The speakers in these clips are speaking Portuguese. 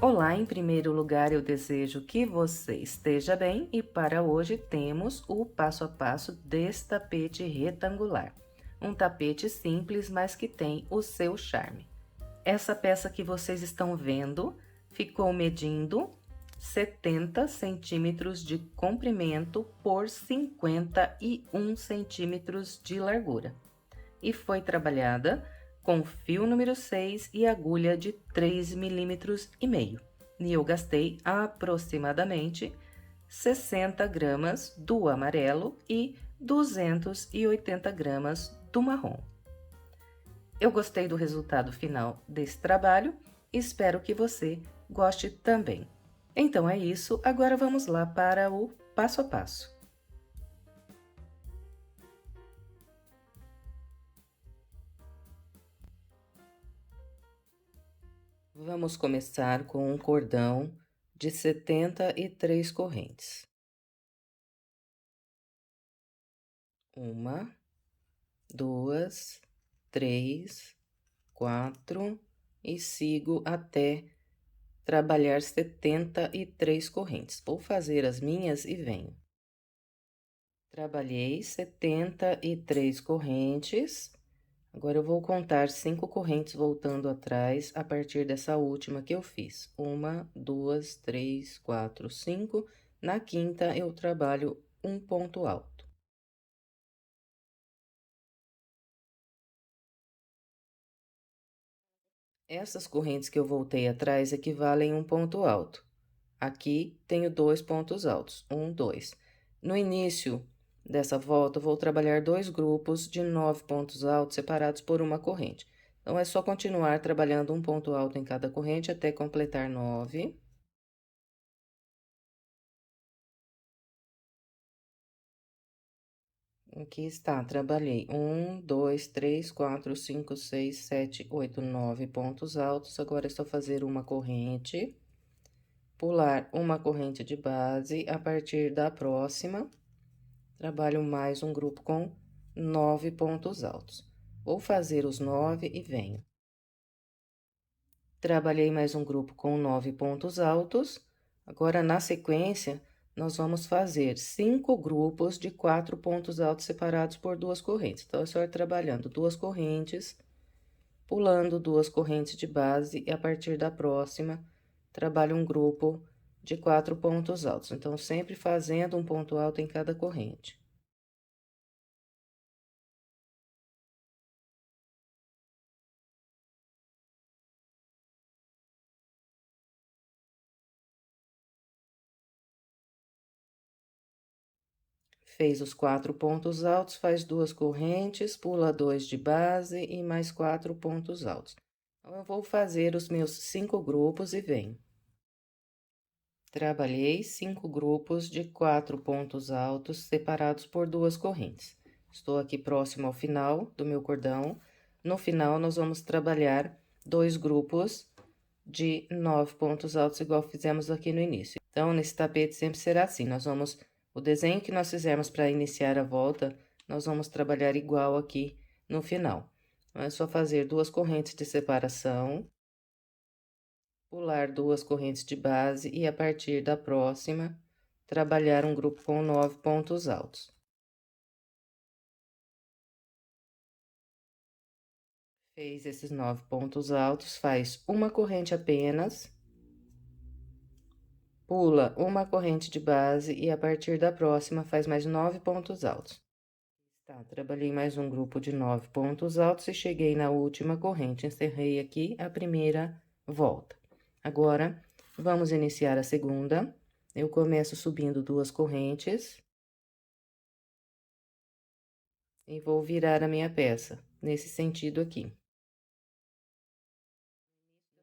Olá, em primeiro lugar, eu desejo que você esteja bem e para hoje temos o passo a passo desse tapete retangular. Um tapete simples, mas que tem o seu charme. Essa peça que vocês estão vendo ficou medindo 70 centímetros de comprimento por 51 centímetros de largura e foi trabalhada com fio número 6 e agulha de 3,5 milímetros. E eu gastei aproximadamente 60 gramas do amarelo e 280 gramas do marrom. Eu gostei do resultado final desse trabalho, espero que você goste também. Então é isso, agora vamos lá para o passo a passo. Vamos começar com um cordão de 73 correntes. Uma, duas, três, quatro e sigo até trabalhar 73 correntes. Vou fazer as minhas e venho. Trabalhei 73 correntes. Agora eu vou contar 5 correntes voltando atrás a partir dessa última que eu fiz. Uma, duas, três, quatro, 5. Na quinta eu trabalho um ponto alto. Essas correntes que eu voltei atrás equivalem a um ponto alto. Aqui tenho 2 pontos altos, 1, 2. No início dessa volta, eu vou trabalhar 2 grupos de 9 pontos altos separados por uma corrente. Então, é só continuar trabalhando um ponto alto em cada corrente até completar 9. Aqui está, trabalhei 1, 2, 3, 4, 5, 6, 7, 8, 9 pontos altos. Agora é só fazer uma corrente, pular uma corrente de base. A partir da próxima, trabalho mais um grupo com 9 pontos altos. Vou fazer os 9 e venho. Trabalhei mais um grupo com 9 pontos altos. Agora, na sequência, nós vamos fazer 5 grupos de 4 pontos altos separados por 2 correntes. Então, é só ir trabalhando 2 correntes, pulando 2 correntes de base e a partir da próxima, trabalho um grupo de 4 pontos altos. Então, sempre fazendo um ponto alto em cada corrente. Fez os 4 pontos altos, faz 2 correntes, pula 2 de base e mais 4 pontos altos. Então, eu vou fazer os meus 5 grupos e venho. Trabalhei 5 grupos de 4 pontos altos separados por 2 correntes. Estou aqui próximo ao final do meu cordão. No final, nós vamos trabalhar 2 grupos de 9 pontos altos, igual fizemos aqui no início. Então, nesse tapete sempre será assim, o desenho que nós fizemos para iniciar a volta, nós vamos trabalhar igual aqui no final. Então, é só fazer 2 correntes de separação, pular 2 correntes de base e a partir da próxima, trabalhar um grupo com 9 pontos altos. Fez esses 9 pontos altos, faz uma corrente apenas, pula uma corrente de base e a partir da próxima faz mais 9 pontos altos. Tá, trabalhei mais um grupo de 9 pontos altos e cheguei na última corrente. Encerrei aqui a primeira volta. Agora, vamos iniciar a segunda. Eu começo subindo 2 correntes. E vou virar a minha peça, nesse sentido aqui.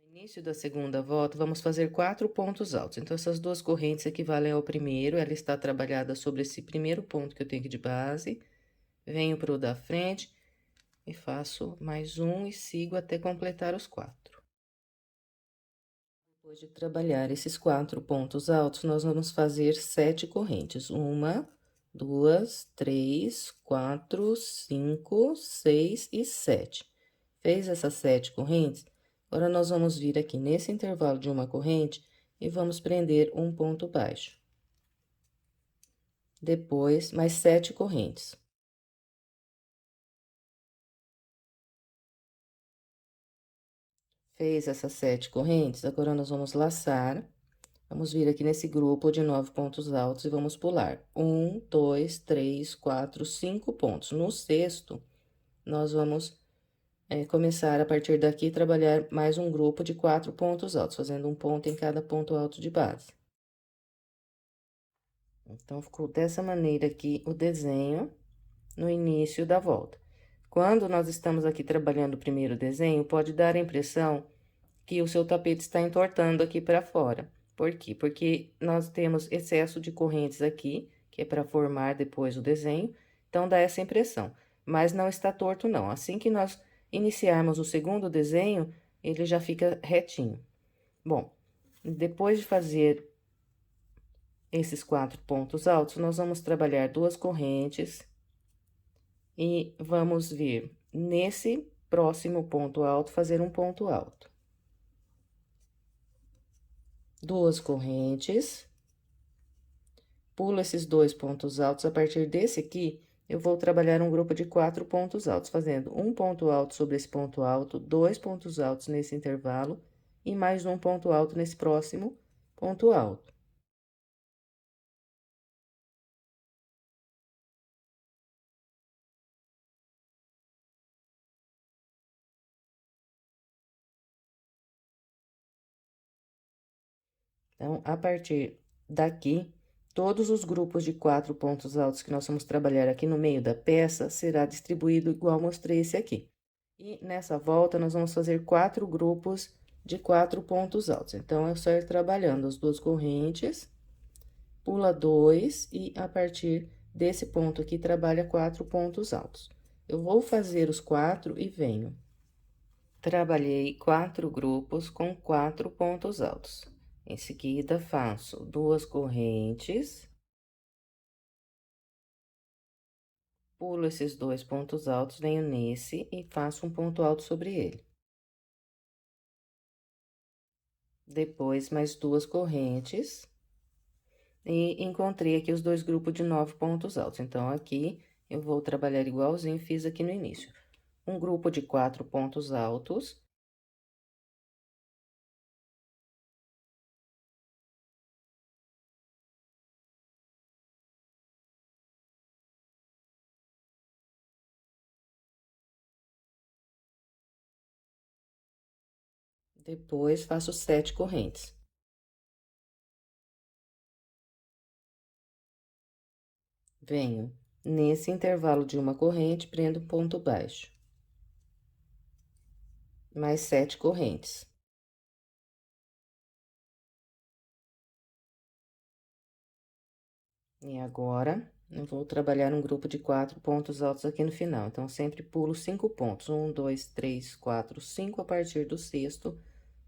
No início da segunda volta, vamos fazer 4 pontos altos. Então, essas 2 correntes equivalem ao primeiro, ela está trabalhada sobre esse primeiro ponto que eu tenho aqui de base. Venho para o da frente e faço mais um e sigo até completar os 4. Depois de trabalhar esses 4 pontos altos, nós vamos fazer 7 correntes. 1, 2, 3, 4, 5, 6 e 7. Fez essas 7 correntes, Agora, nós vamos vir aqui nesse intervalo de uma corrente e vamos prender um ponto baixo. Depois, mais 7 correntes. Fez essas 7 correntes, agora nós vamos laçar. Vamos vir aqui nesse grupo de 9 pontos altos e vamos pular. 1, 2, 3, 4, 5 pontos. No sexto, nós vamos começar a partir daqui trabalhar mais um grupo de 4 pontos altos, fazendo um ponto em cada ponto alto de base. Então, ficou dessa maneira aqui o desenho no início da volta. Quando nós estamos aqui trabalhando o primeiro desenho, pode dar a impressão que o seu tapete está entortando aqui para fora. Por quê? Porque nós temos excesso de correntes aqui, que é para formar depois o desenho, então dá essa impressão. Mas não está torto, não. Assim que nós iniciarmos o segundo desenho, ele já fica retinho. Bom, depois de fazer esses 4 pontos altos, nós vamos trabalhar 2 correntes e vamos vir nesse próximo ponto alto, fazer um ponto alto. 2 correntes, pulo esses 2 pontos altos. A partir desse aqui, eu vou trabalhar um grupo de 4 pontos altos, fazendo um ponto alto sobre esse ponto alto, 2 pontos altos nesse intervalo e mais um ponto alto nesse próximo ponto alto. Então, a partir daqui, todos os grupos de 4 pontos altos que nós vamos trabalhar aqui no meio da peça será distribuído igual mostrei esse aqui. E nessa volta, nós vamos fazer 4 grupos de 4 pontos altos. Então, é só ir trabalhando as 2 correntes, pula 2 e a partir desse ponto aqui, trabalha 4 pontos altos. Eu vou fazer os 4 e venho. Trabalhei 4 grupos com 4 pontos altos. Em seguida, faço 2 correntes, pulo esses 2 pontos altos, venho nesse e faço um ponto alto sobre ele. Depois, mais 2 correntes, e encontrei aqui os 2 grupos de 9 pontos altos. Então, aqui, eu vou trabalhar igualzinho fiz aqui no início. Um grupo de 4 pontos altos. Depois, faço 7 correntes. Venho nesse intervalo de uma corrente, prendo um ponto baixo. Mais 7 correntes. E agora, eu vou trabalhar um grupo de 4 pontos altos aqui no final. Então, sempre pulo 5 pontos. 1, 2, 3, 4, 5. A partir do sexto,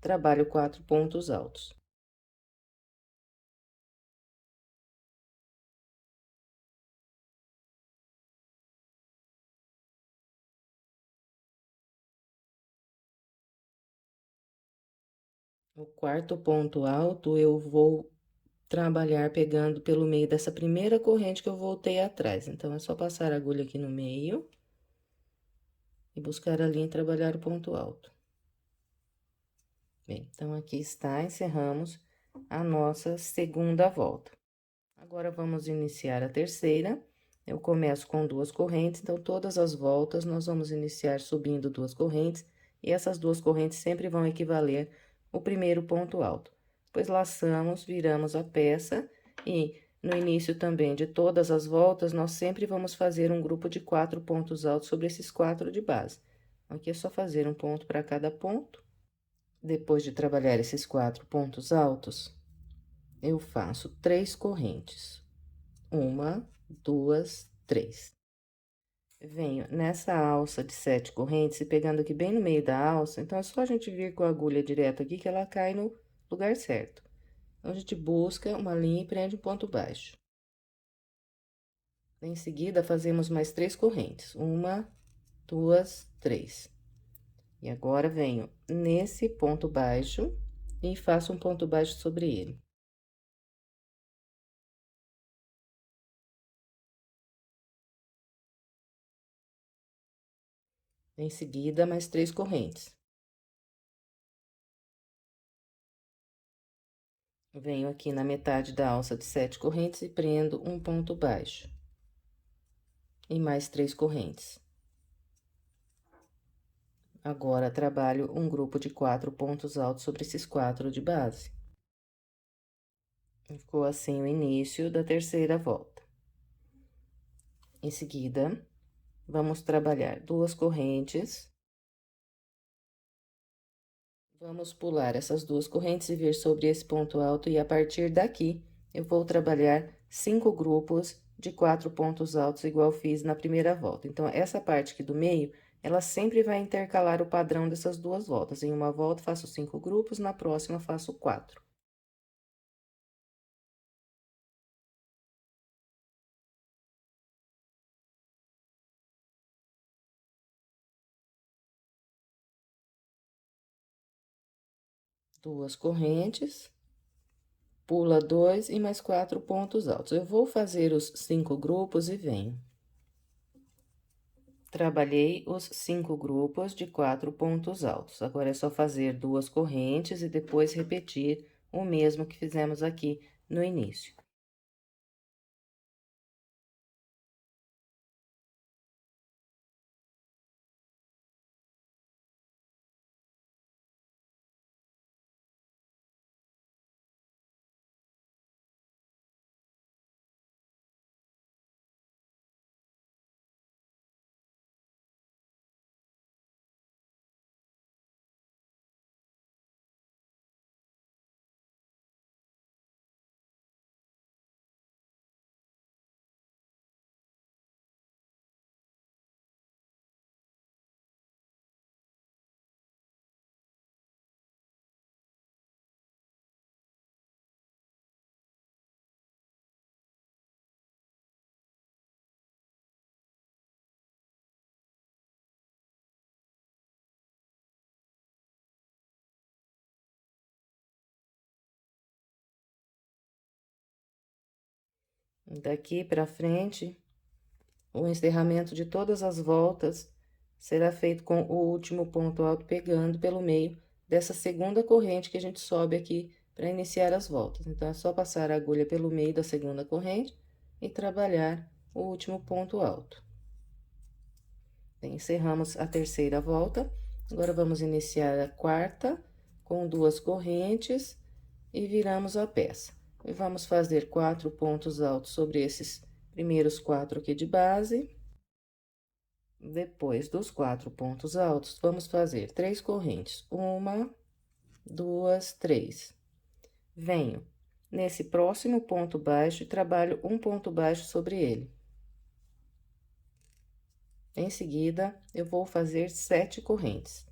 trabalho 4 pontos altos. O quarto ponto alto, eu vou trabalhar pegando pelo meio dessa primeira corrente que eu voltei atrás. Então, é só passar a agulha aqui no meio e buscar a linha e trabalhar o ponto alto. Bem, então, aqui está, encerramos a nossa segunda volta. Agora, vamos iniciar a terceira. Eu começo com 2 correntes, então, todas as voltas, nós vamos iniciar subindo 2 correntes, e essas 2 correntes sempre vão equivaler o primeiro ponto alto. Depois, laçamos, viramos a peça, e no início também de todas as voltas, nós sempre vamos fazer um grupo de 4 pontos altos sobre esses 4 de base. Aqui é só fazer um ponto para cada ponto. Depois de trabalhar esses 4 pontos altos, eu faço 3 correntes. 1, 2, 3. Venho nessa alça de 7 correntes e pegando aqui bem no meio da alça, então é só a gente vir com a agulha direto aqui que ela cai no lugar certo. Então, a gente busca uma linha e prende um ponto baixo. Em seguida, fazemos mais 3 correntes. 1, 2, 3. E agora, venho nesse ponto baixo e faço um ponto baixo sobre ele. Em seguida, mais 3 correntes. Venho aqui na metade da alça de 7 correntes e prendo um ponto baixo. E mais 3 correntes. Agora, trabalho um grupo de 4 pontos altos sobre esses 4 de base. Ficou assim o início da terceira volta. Em seguida, vamos trabalhar 2 correntes. Vamos pular essas 2 correntes e vir sobre esse ponto alto, e a partir daqui, eu vou trabalhar 5 grupos de 4 pontos altos, igual fiz na primeira volta. Então, essa parte aqui do meio, ela sempre vai intercalar o padrão dessas 2 voltas. Em uma volta, faço 5 grupos, na próxima, faço 4. Duas correntes, pula 2 e mais 4 pontos altos. Eu vou fazer os 5 grupos e venho. Trabalhei os 5 grupos de 4 pontos altos. Agora, é só fazer 2 correntes e depois repetir o mesmo que fizemos aqui no início. Daqui para frente, o encerramento de todas as voltas será feito com o último ponto alto pegando pelo meio dessa segunda corrente que a gente sobe aqui para iniciar as voltas. Então, é só passar a agulha pelo meio da segunda corrente e trabalhar o último ponto alto. Encerramos a terceira volta. Agora, vamos iniciar a quarta com 2 correntes e viramos a peça. E vamos fazer 4 pontos altos sobre esses primeiros 4 aqui de base. Depois dos 4 pontos altos, vamos fazer 3 correntes. 1, 2, 3. Venho nesse próximo ponto baixo e trabalho um ponto baixo sobre ele. Em seguida, eu vou fazer 7 correntes.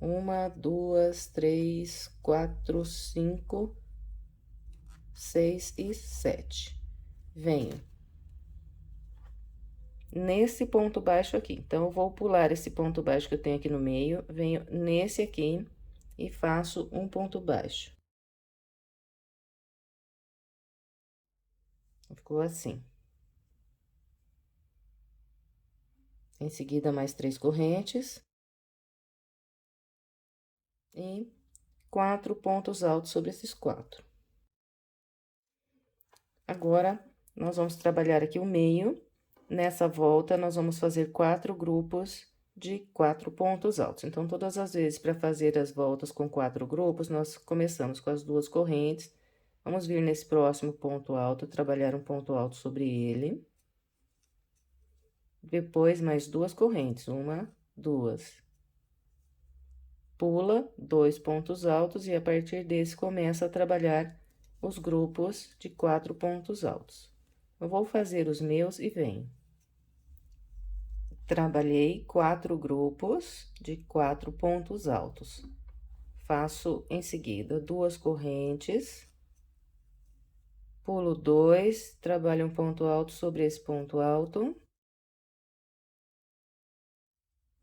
1, 2, 3, 4, 5, 6 e 7. Venho nesse ponto baixo aqui. Então, eu vou pular esse ponto baixo que eu tenho aqui no meio, venho nesse aqui e faço um ponto baixo. Ficou assim. Em seguida, mais 3 correntes. E 4 pontos altos sobre esses 4. Agora, nós vamos trabalhar aqui o meio. Nessa volta, nós vamos fazer 4 grupos de 4 pontos altos. Então, todas as vezes, para fazer as voltas com 4 grupos, nós começamos com as 2 correntes. Vamos vir nesse próximo ponto alto, trabalhar um ponto alto sobre ele. Depois, mais 2 correntes, 1, 2. Pula 2 pontos altos e, a partir desse, começa a trabalhar os grupos de 4 pontos altos. Eu vou fazer os meus e venho. Trabalhei 4 grupos de 4 pontos altos. Faço em seguida 2 correntes, pulo 2, trabalho um ponto alto sobre esse ponto alto,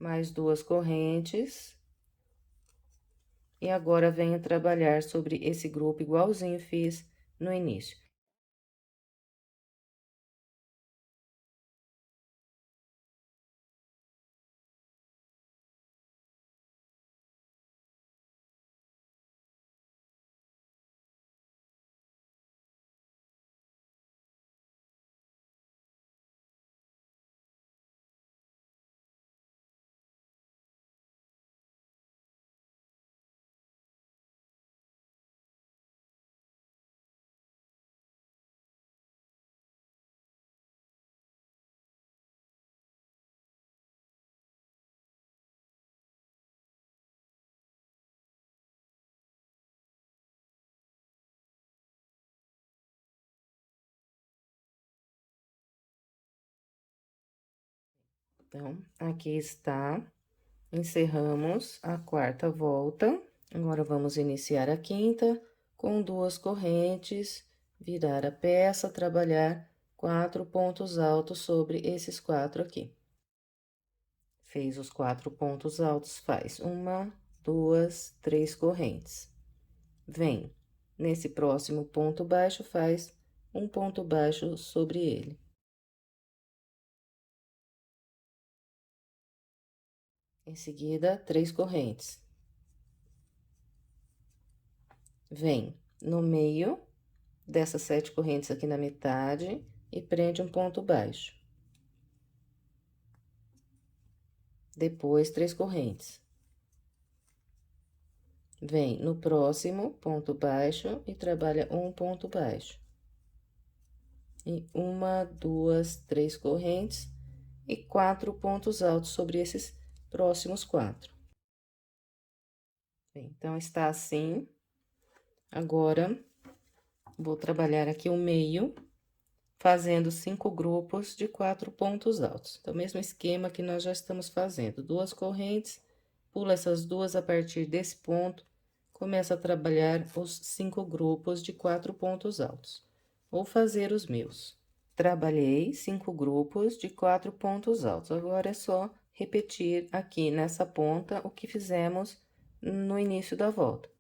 mais 2 correntes. E agora venho trabalhar sobre esse grupo igualzinho fiz no início. Então, aqui está, encerramos a quarta volta. Agora, vamos iniciar a quinta com 2 correntes, virar a peça, trabalhar 4 pontos altos sobre esses 4 aqui. Fez os 4 pontos altos, faz 1, 2, 3 correntes. Vem nesse próximo ponto baixo, faz um ponto baixo sobre ele. Em seguida, 3 correntes. Vem no meio dessas 7 correntes aqui na metade e prende um ponto baixo. Depois, 3 correntes. Vem no próximo ponto baixo e trabalha um ponto baixo. E 1, 2, 3 correntes e 4 pontos altos sobre esses próximos 4. Então, está assim. Agora, vou trabalhar aqui o meio, fazendo 5 grupos de 4 pontos altos. Então, mesmo esquema que nós já estamos fazendo. 2 correntes, pula essas 2 a partir desse ponto, começa a trabalhar os 5 grupos de 4 pontos altos. Vou fazer os meus. Trabalhei 5 grupos de 4 pontos altos. Agora, é só repetir aqui nessa ponta o que fizemos no início da volta.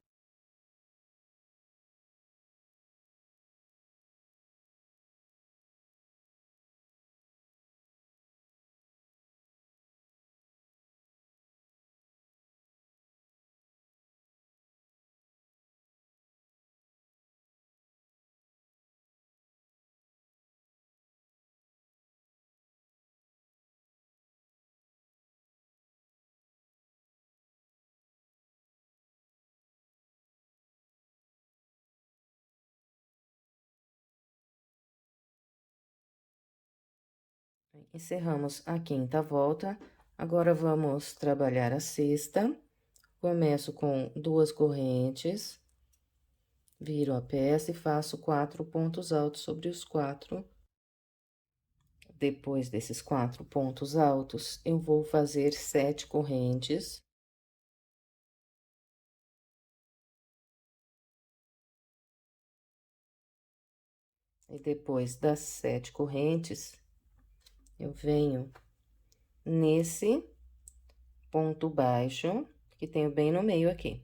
Encerramos a quinta volta, agora vamos trabalhar a sexta. Começo com 2 correntes, viro a peça e faço 4 pontos altos sobre os 4. Depois desses 4 pontos altos, eu vou fazer 7 correntes. E depois das 7 correntes, eu venho nesse ponto baixo, que tenho bem no meio aqui.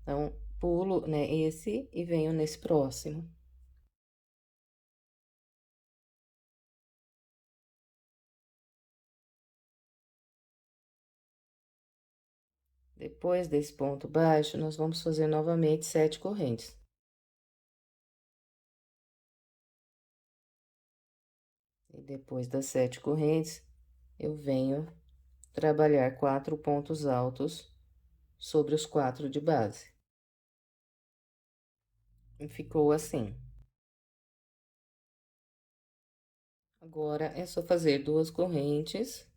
Então, pulo, né, esse e venho nesse próximo. Depois desse ponto baixo, nós vamos fazer novamente 7 correntes. E depois das 7 correntes, eu venho trabalhar 4 pontos altos sobre os 4 de base. E ficou assim. Agora, é só fazer 2 correntes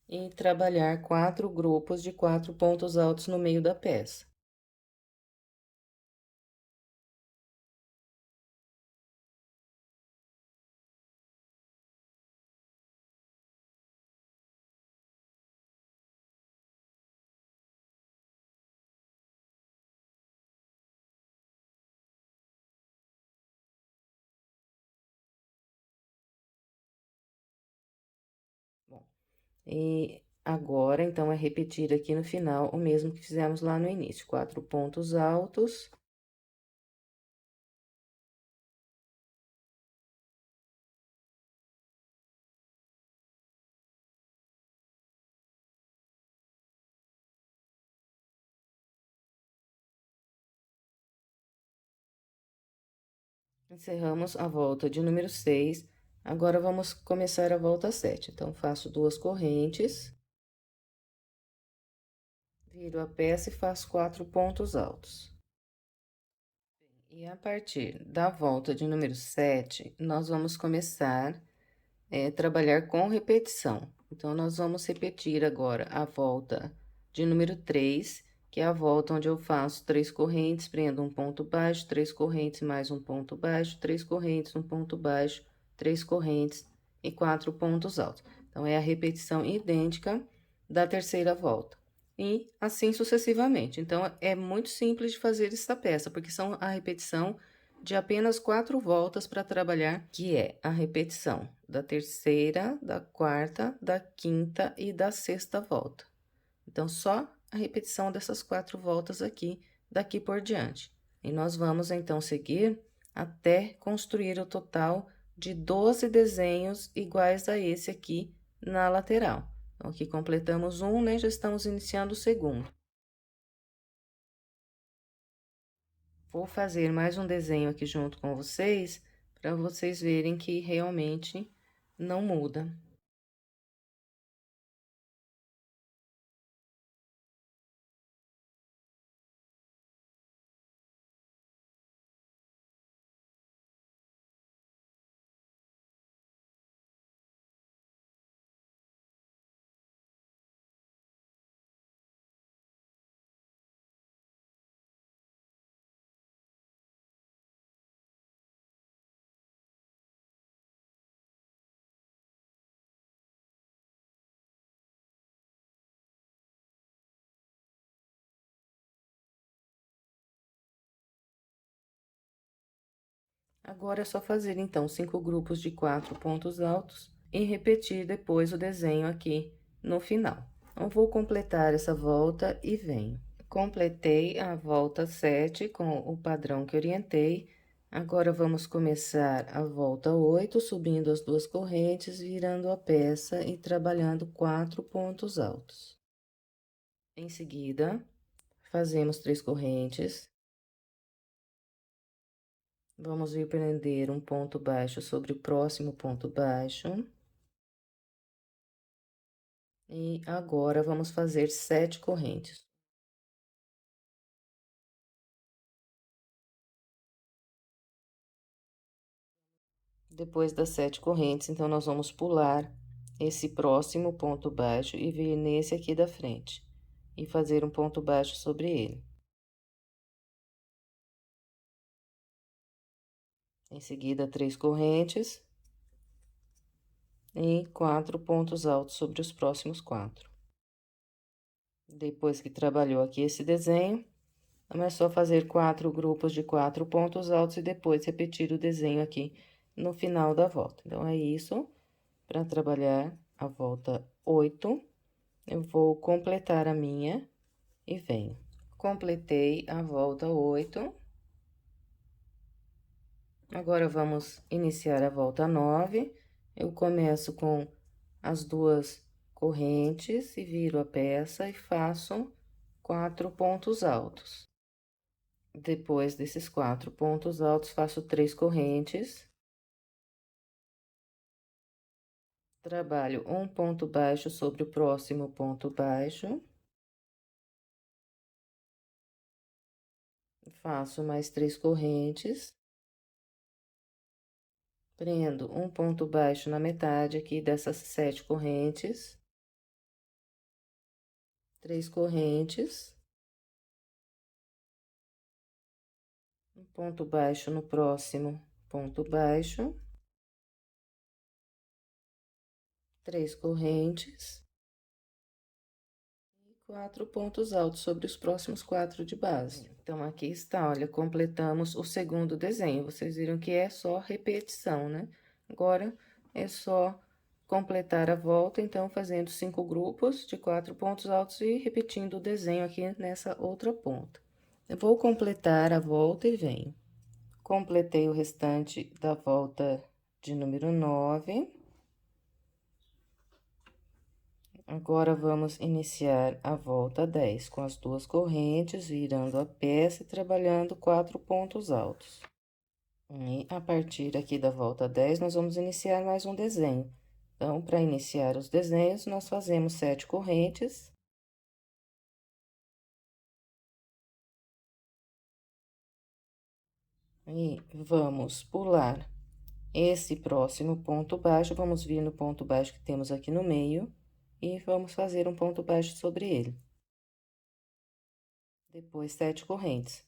e trabalhar 4 grupos de 4 pontos altos no meio da peça. Bom, e Agora, então, é repetir aqui no final o mesmo que fizemos lá no início, 4 pontos altos. Encerramos a volta de número 6. Agora, vamos começar a volta 7. Então, faço 2 correntes, viro a peça e faço 4 pontos altos. E a partir da volta de número 7, nós vamos começar trabalhar com repetição. Então, nós vamos repetir agora a volta de número 3, que é a volta onde eu faço 3 correntes, prendo um ponto baixo, 3 correntes, mais um ponto baixo, 3 correntes, um ponto baixo, 3 correntes e 4 pontos altos. Então, é a repetição idêntica da terceira volta. E assim sucessivamente. Então, é muito simples de fazer essa peça, porque são a repetição de apenas 4 voltas para trabalhar, que é a repetição da terceira, da quarta, da quinta e da sexta volta. Então, só a repetição dessas 4 voltas aqui, daqui por diante. E nós vamos, então, seguir até construir o total de 12 desenhos iguais a esse aqui na lateral. Então, aqui completamos um, né? Já estamos iniciando o segundo. Vou fazer mais um desenho aqui junto com vocês, para vocês verem que realmente não muda. Agora é só fazer, então, 5 grupos de 4 pontos altos e repetir depois o desenho aqui no final. Então, vou completar essa volta e venho. Completei a volta 7 com o padrão que orientei. Agora, vamos começar a volta 8, subindo as 2 correntes, virando a peça e trabalhando 4 pontos altos. Em seguida, fazemos 3 correntes. Vamos vir prender um ponto baixo sobre o próximo ponto baixo. E agora, vamos fazer 7 correntes. Depois das 7 correntes, então, nós vamos pular esse próximo ponto baixo e vir nesse aqui da frente. E fazer um ponto baixo sobre ele. Em seguida, 3 correntes. E 4 pontos altos sobre os próximos 4. Depois que trabalhou aqui esse desenho, é só fazer 4 grupos de 4 pontos altos e depois repetir o desenho aqui no final da volta. Então, é isso. Para trabalhar a volta 8, eu vou completar a minha e venho. Completei a volta 8. Agora, vamos iniciar a volta 9. Eu começo com as 2 correntes e viro a peça e faço 4 pontos altos. Depois desses 4 pontos altos, faço 3 correntes. Trabalho um ponto baixo sobre o próximo ponto baixo. Faço mais 3 correntes. Prendo um ponto baixo na metade aqui dessas 7 correntes. 3 correntes. Um ponto baixo no próximo ponto baixo. 3 correntes. E 4 pontos altos sobre os próximos 4 de base. Então, aqui está, olha, completamos o segundo desenho. Vocês viram que é só repetição, né? Agora, é só completar a volta, então, fazendo 5 grupos de 4 pontos altos e repetindo o desenho aqui nessa outra ponta. Eu vou completar a volta e venho. Completei o restante da volta de número 9. Agora, vamos iniciar a volta 10 com as 2 correntes, virando a peça e trabalhando 4 pontos altos. E a partir aqui da volta 10, nós vamos iniciar mais um desenho. Então, para iniciar os desenhos, nós fazemos 7 correntes. E vamos pular esse próximo ponto baixo, vamos vir no ponto baixo que temos aqui no meio e vamos fazer um ponto baixo sobre ele. Depois, 7 correntes.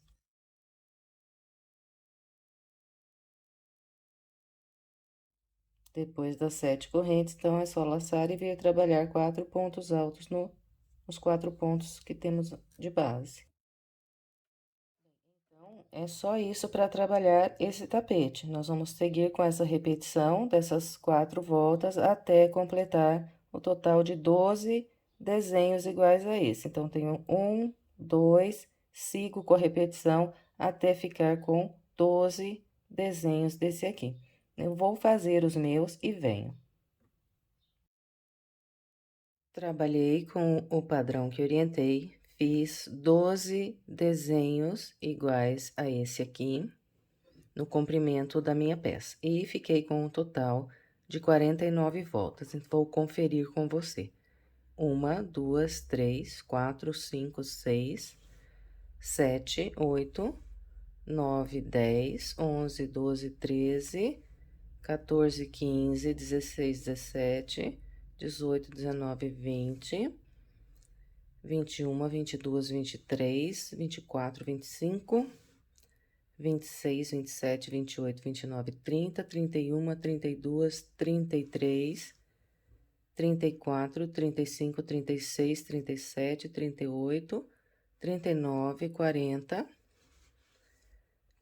Depois das 7 correntes, então, é só laçar e vir trabalhar 4 pontos altos nos 4 pontos que temos de base. Então, é só isso para trabalhar esse tapete. Nós vamos seguir com essa repetição dessas 4 voltas até completar o total de 12 desenhos iguais a esse. Então, tenho 1, 2, sigo com a repetição até ficar com 12 desenhos desse aqui. Eu vou fazer os meus e venho. Trabalhei com o padrão que orientei, fiz 12 desenhos iguais a esse aqui, no comprimento da minha peça. E fiquei com um total de 49 voltas. Então, vou conferir com você. 1, 2, 3, 4, 5, 6, 7, 8, 9, 10, 11, 12, 13, 14, 15, 16, 17, 18, 19, 20, 21, 22, 23, 24, 25, 26, 27, 28, 29, 30, 31, 32, 33, 34, 35, 36, 37, 38, 39, 40,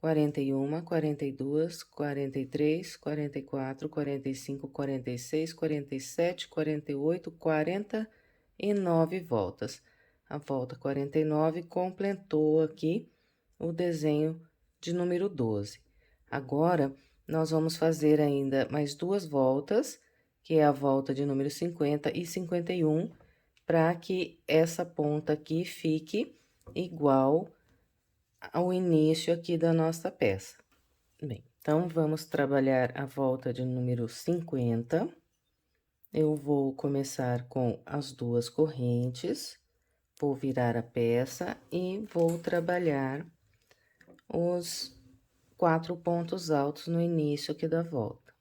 41, 42, 43, 44, 45, 46, 47, 48, 49 voltas. A volta 49 completou aqui o desenho de número 12. Agora, nós vamos fazer ainda mais 2 voltas, que é a volta de número 50 e 51, para que essa ponta aqui fique igual ao início aqui da nossa peça. Bem, então, vamos trabalhar a volta de número 50. Eu vou começar com as 2 correntes, vou virar a peça e vou trabalhar os 4 pontos altos no início aqui da volta.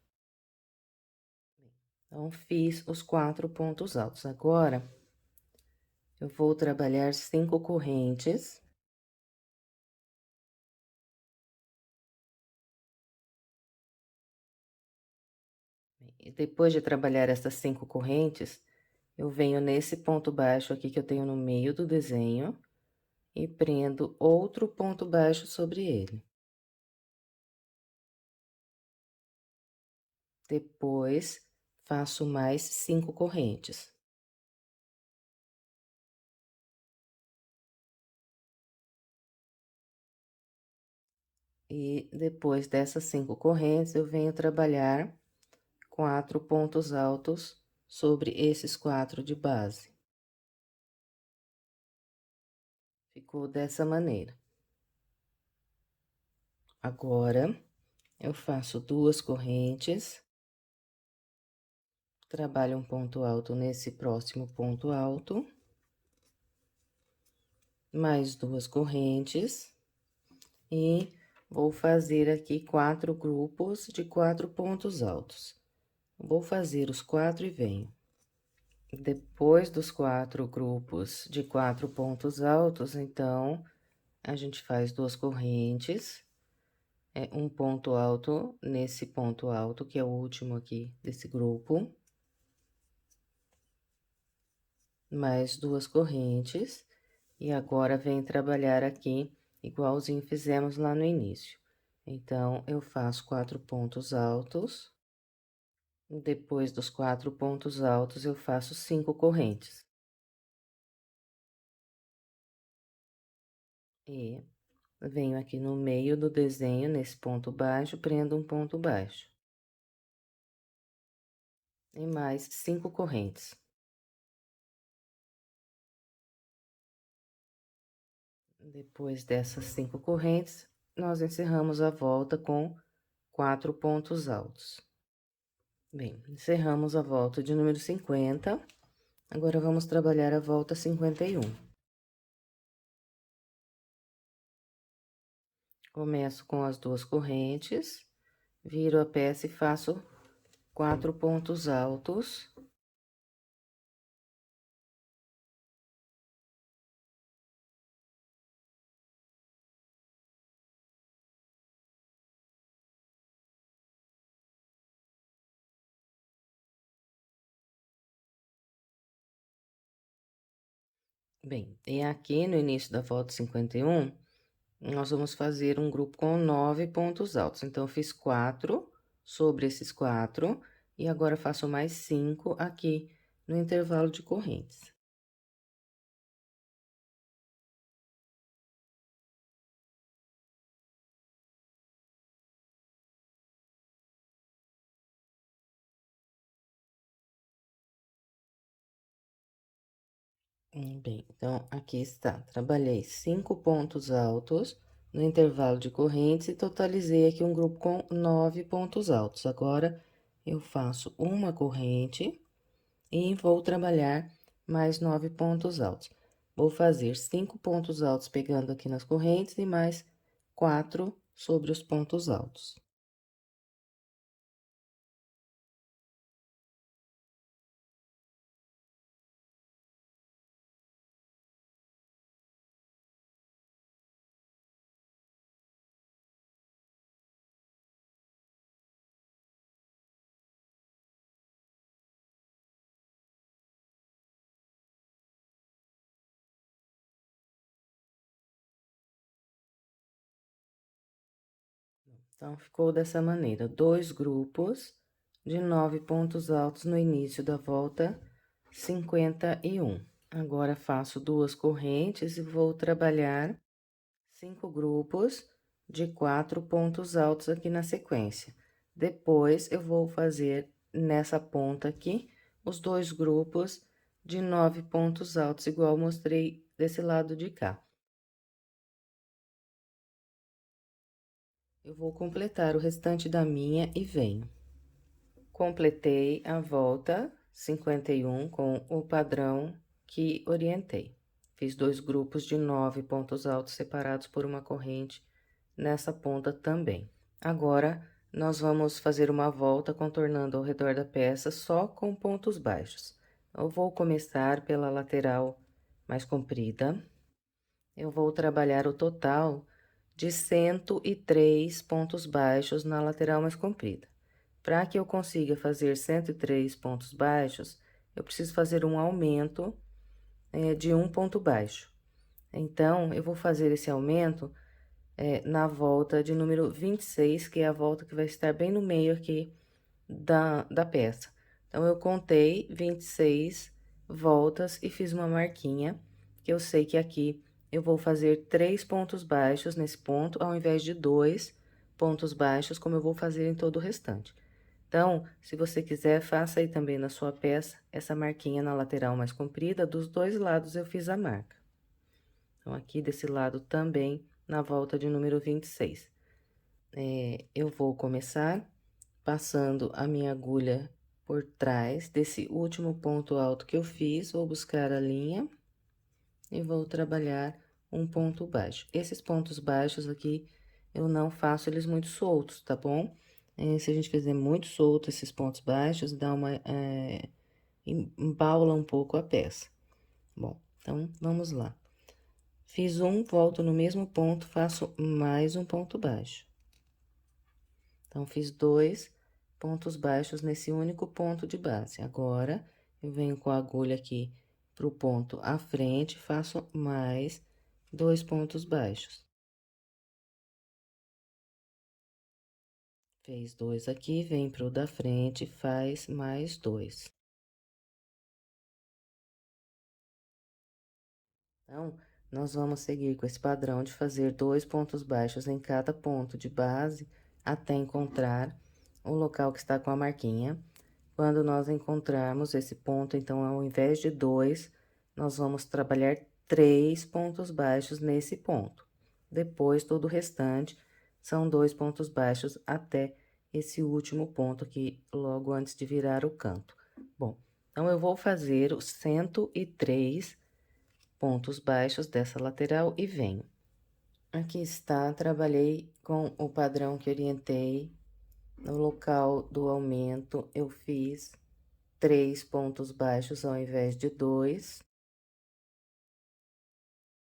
Então, fiz os 4 pontos altos. Agora, eu vou trabalhar 5 correntes. E depois de trabalhar essas 5 correntes, eu venho nesse ponto baixo aqui que eu tenho no meio do desenho e prendo outro ponto baixo sobre ele. Depois, faço mais 5 correntes. E depois dessas 5 correntes, eu venho trabalhar 4 pontos altos sobre esses 4 de base. Ficou dessa maneira. Agora, eu faço 2 correntes, trabalho um ponto alto nesse próximo ponto alto, mais 2 correntes, e vou fazer aqui 4 grupos de 4 pontos altos. Vou fazer os 4 e venho. Depois dos 4 grupos de 4 pontos altos, então, a gente faz 2 correntes, um ponto alto nesse ponto alto, que é o último aqui desse grupo. Mais 2 correntes, e agora vem trabalhar aqui igualzinho fizemos lá no início. Então, eu faço 4 pontos altos, Depois dos 4 pontos altos, eu faço 5 correntes. E venho aqui no meio do desenho, nesse ponto baixo, prendo um ponto baixo. E mais 5 correntes. Depois dessas 5 correntes, nós encerramos a volta com 4 pontos altos. Bem, encerramos a volta de número 50. Agora, vamos trabalhar a volta 51. Começo com as 2 correntes, viro a peça e faço 4 pontos altos. Bem, e aqui no início da volta 51, nós vamos fazer um grupo com 9 pontos altos. Então, eu fiz 4 sobre esses 4, e agora faço mais 5 aqui no intervalo de correntes. Bem, então, aqui está. Trabalhei 5 pontos altos no intervalo de correntes e totalizei aqui um grupo com 9 pontos altos. Agora, eu faço uma corrente e vou trabalhar mais 9 pontos altos. Vou fazer 5 pontos altos pegando aqui nas correntes e mais 4 sobre os pontos altos. Então, ficou dessa maneira, 2 grupos de 9 pontos altos no início da volta 51. Agora, faço 2 correntes e vou trabalhar 5 grupos de 4 pontos altos aqui na sequência. Depois, eu vou fazer nessa ponta aqui, os 2 grupos de 9 pontos altos, igual mostrei desse lado de cá. Eu vou completar o restante da minha e venho. Completei a volta 51 com o padrão que orientei. Fiz 2 grupos de 9 pontos altos separados por uma corrente nessa ponta também. Agora, nós vamos fazer uma volta contornando ao redor da peça só com pontos baixos. Eu vou começar pela lateral mais comprida. Eu vou trabalhar o total de 103 pontos baixos na lateral mais comprida. Para que eu consiga fazer 103 pontos baixos, eu preciso fazer um aumento de um ponto baixo. Então, eu vou fazer esse aumento na volta de número 26, que é a volta que vai estar bem no meio aqui da peça. Então, eu contei 26 voltas e fiz uma marquinha, que eu sei que aqui eu vou fazer 3 pontos baixos nesse ponto, ao invés de 2 pontos baixos, como eu vou fazer em todo o restante. Então, se você quiser, faça aí também na sua peça essa marquinha na lateral mais comprida, dos 2 lados eu fiz a marca. Então, aqui desse lado também, na volta de número 26. Eu vou começar passando a minha agulha por trás desse último ponto alto que eu fiz, vou buscar a linha e vou trabalhar um ponto baixo. Esses pontos baixos aqui, eu não faço eles muito soltos, tá bom? Se a gente fizer muito solto esses pontos baixos, dá uma... embaula um pouco a peça. Bom, então, vamos lá. Fiz um, volto no mesmo ponto, faço mais um ponto baixo. Então, fiz 2 pontos baixos nesse único ponto de base. Agora, eu venho com a agulha aqui pro ponto à frente, faço mais 2 pontos baixos. Fez 2 aqui, vem pro da frente, faz mais 2. Então, nós vamos seguir com esse padrão de fazer 2 pontos baixos em cada ponto de base, até encontrar o local que está com a marquinha. Quando nós encontrarmos esse ponto, então, ao invés de 2, nós vamos trabalhar 3 pontos baixos nesse ponto. Depois, todo o restante são 2 pontos baixos até esse último ponto aqui, logo antes de virar o canto. Bom, então, eu vou fazer os 103 pontos baixos dessa lateral e venho. Aqui está, trabalhei com o padrão que orientei. No local do aumento, eu fiz 3 pontos baixos ao invés de 2.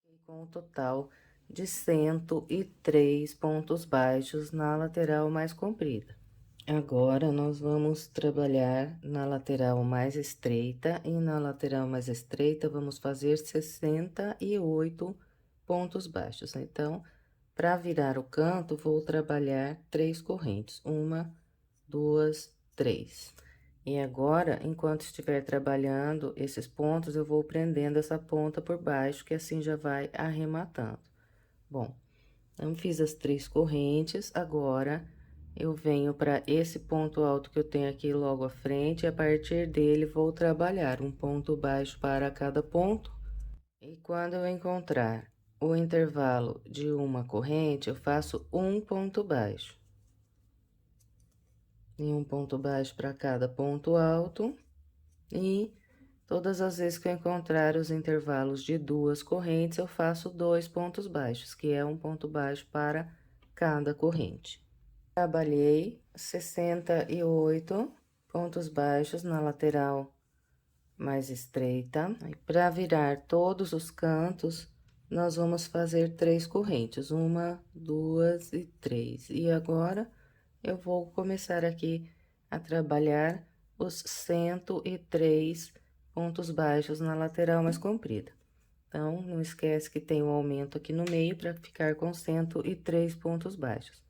E com um total de 103 pontos baixos na lateral mais comprida. Agora, nós vamos trabalhar na lateral mais estreita, e na lateral mais estreita, vamos fazer 68 pontos baixos. Então, para virar o canto, vou trabalhar 3 correntes, 1, 2, 3. E agora, enquanto estiver trabalhando esses pontos, eu vou prendendo essa ponta por baixo, que assim já vai arrematando. Bom, então, fiz as 3 correntes, agora eu venho para esse ponto alto que eu tenho aqui logo à frente, e a partir dele vou trabalhar um ponto baixo para cada ponto. E quando eu encontrar o intervalo de uma corrente, eu faço um ponto baixo. E um ponto baixo para cada ponto alto. E todas as vezes que eu encontrar os intervalos de 2 correntes, eu faço 2 pontos baixos, que é um ponto baixo para cada corrente. Trabalhei 68 pontos baixos na lateral mais estreita. E para virar todos os cantos, nós vamos fazer 3 correntes, 1, 2 e 3. E agora, eu vou começar aqui a trabalhar os 103 pontos baixos na lateral mais comprida. Então, não esquece que tem um aumento aqui no meio para ficar com 103 pontos baixos.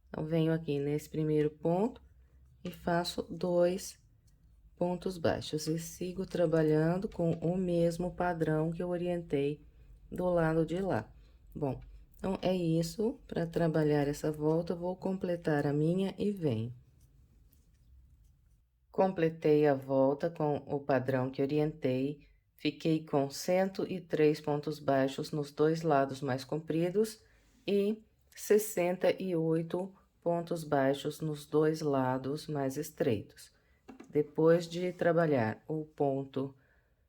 Então, venho aqui nesse primeiro ponto e faço 2 pontos baixos e sigo trabalhando com o mesmo padrão que eu orientei do lado de lá. Bom, então é isso. Para trabalhar essa volta, eu vou completar a minha e venho. Completei a volta com o padrão que orientei, fiquei com 103 pontos baixos nos dois lados mais compridos e 68 pontos baixos nos dois lados mais estreitos. Depois de trabalhar o ponto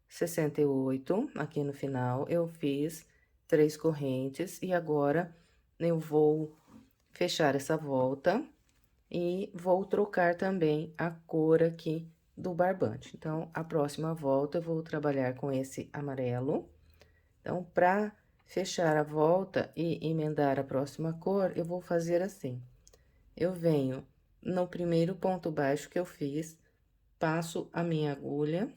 68, aqui no final, eu fiz 3 correntes e agora eu vou fechar essa volta e vou trocar também a cor aqui do barbante. Então, a próxima volta eu vou trabalhar com esse amarelo. Então, para fechar a volta e emendar a próxima cor, eu vou fazer assim. Eu venho no primeiro ponto baixo que eu fiz, passo a minha agulha,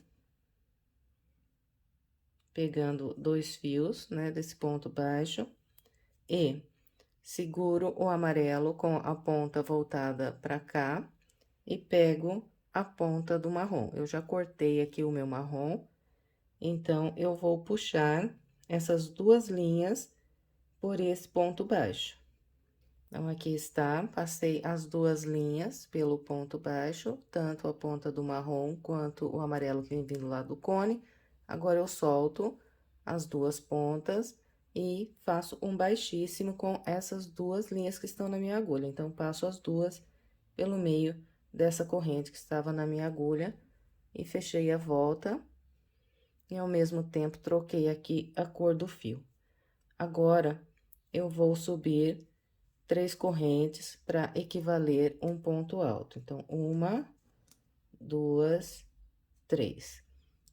pegando 2 fios, né, desse ponto baixo, e seguro o amarelo com a ponta voltada para cá e pego a ponta do marrom. Eu já cortei aqui o meu marrom, então, eu vou puxar essas 2 linhas por esse ponto baixo. Então, aqui está, passei as 2 linhas pelo ponto baixo, tanto a ponta do marrom quanto o amarelo que vem vindo lá do cone. Agora, eu solto as 2 pontas e faço um baixíssimo com essas 2 linhas que estão na minha agulha. Então, passo as 2 pelo meio dessa corrente que estava na minha agulha e fechei a volta. E, ao mesmo tempo, troquei aqui a cor do fio. Agora, eu vou subir 3 correntes para equivaler um ponto alto. Então, 1, 2, 3.